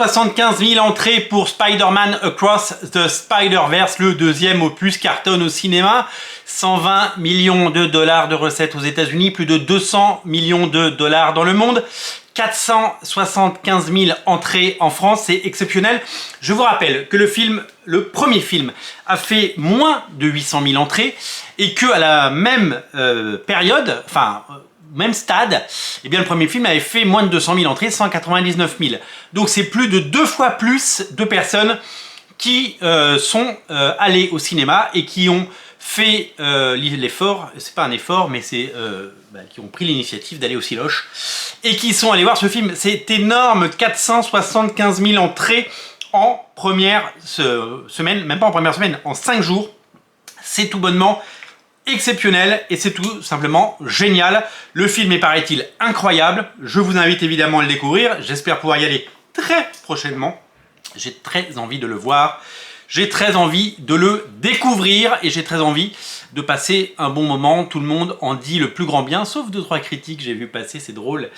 75 000 entrées pour Spider-Man Across the Spider-Verse, le deuxième opus cartonne au cinéma. 120 millions de dollars de recettes aux États-Unis, plus de 200 millions de dollars dans le monde. 475 000 entrées en France, c'est exceptionnel. Je vous rappelle que le premier film a fait moins de 800 000 entrées et que à la même période, même stade, eh bien le premier film avait fait moins de 200 000 entrées, 199 000. Donc c'est plus de 2 fois plus de personnes qui sont allées au cinéma et qui ont fait l'effort, c'est pas un effort, mais c'est qui ont pris l'initiative d'aller au Ciloche et qui sont allés voir ce film. C'est énorme, 475 000 entrées en première semaine, même pas en première semaine, en 5 jours. C'est tout bonnement exceptionnel et c'est tout simplement génial. Le film est, paraît-il, incroyable. Je vous invite évidemment à le découvrir. J'espère pouvoir y aller très prochainement. J'ai très envie de le voir. J'ai très envie de le découvrir et j'ai très envie de passer un bon moment. Tout le monde en dit le plus grand bien, sauf 2-3 critiques que j'ai vu passer. C'est drôle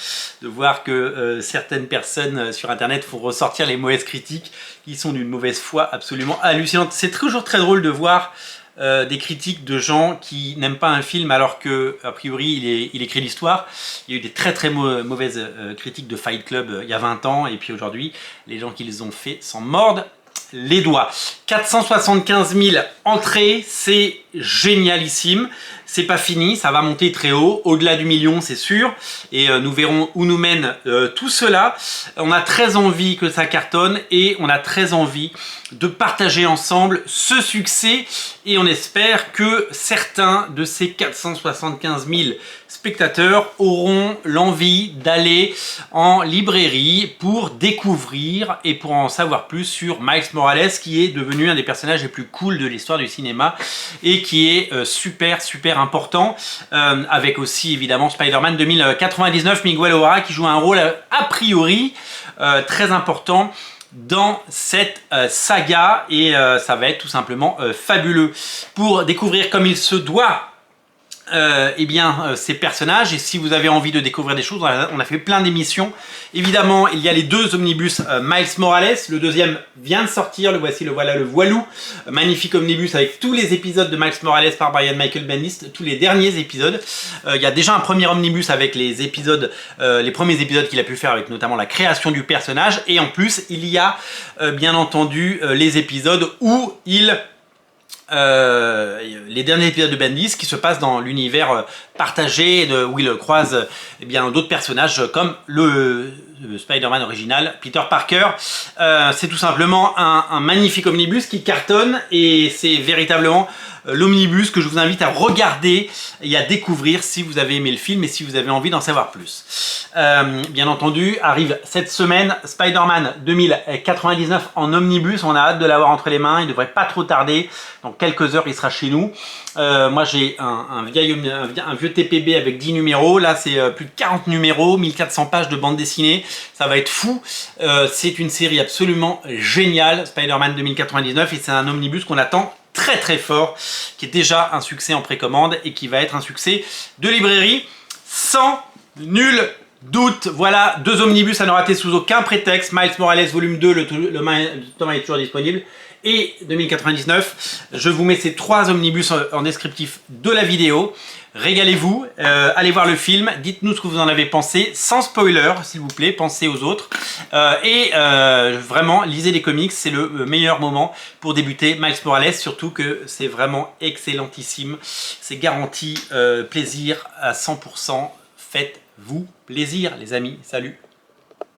de voir que certaines personnes sur internet font ressortir les mauvaises critiques qui sont d'une mauvaise foi absolument hallucinante. C'est toujours très drôle de voir des critiques de gens qui n'aiment pas un film alors que a priori il écrit l'histoire. Il y a eu des très mauvaises critiques de Fight Club il y a 20 ans et puis aujourd'hui les gens qui les ont fait s'en mordent les doigts. 475 000 entrées, c'est génialissime. C'est pas fini, ça va monter très haut, au-delà du million, c'est sûr. Et nous verrons où nous mène tout cela. On a très envie que ça cartonne et on a très envie de partager ensemble ce succès. Et on espère que certains de ces 475 000 spectateurs auront l'envie d'aller en librairie pour découvrir et pour en savoir plus sur Miles Morales, qui est devenu un des personnages les plus cool de l'histoire du cinéma et qui est super important, avec aussi évidemment Spider-Man 2099, Miguel O'Hara qui joue un rôle a priori très important dans cette saga et ça va être tout simplement fabuleux pour découvrir comme il se doit ces personnages. Et si vous avez envie de découvrir des choses, on a fait plein d'émissions. Évidemment, il y a les 2 omnibus Miles Morales. Le deuxième vient de sortir, le voici, le voilà, le voilou. Magnifique omnibus avec tous les épisodes de Miles Morales par Brian Michael Bendis, tous les derniers épisodes. Il y a déjà un premier omnibus avec les premiers épisodes qu'il a pu faire avec notamment la création du personnage. Et en plus, il y a bien entendu les épisodes où les derniers épisodes de Bendis qui se passent dans l'univers partagé où il croise d'autres personnages comme le Spider-Man original, Peter Parker. C'est tout simplement un magnifique omnibus qui cartonne et c'est véritablement l'omnibus que je vous invite à regarder et à découvrir si vous avez aimé le film et si vous avez envie d'en savoir plus. Bien entendu, arrive cette semaine Spider-Man 2099 en omnibus. On a hâte de l'avoir entre les mains, il devrait pas trop tarder. Dans quelques heures, il sera chez nous. Moi, j'ai un vieux TPB avec 10 numéros. Là, c'est plus de 40 numéros, 1400 pages de bande dessinée. Ça va être fou. C'est une série absolument géniale, Spider-Man 2099, et c'est un omnibus qu'on attend très fort, qui est déjà un succès en précommande et qui va être un succès de librairie sans nul doute. Voilà, 2 omnibus à ne rater sous aucun prétexte. Miles Morales volume 2, le tome est toujours disponible. Et 2099, je vous mets ces 3 omnibus en descriptif de la vidéo. Régalez-vous, allez voir le film, dites-nous ce que vous en avez pensé, sans spoiler s'il vous plaît, pensez aux autres. Vraiment, lisez des comics, c'est le meilleur moment pour débuter Miles Morales, surtout que c'est vraiment excellentissime. C'est garanti plaisir à 100%, faites-vous plaisir les amis, salut!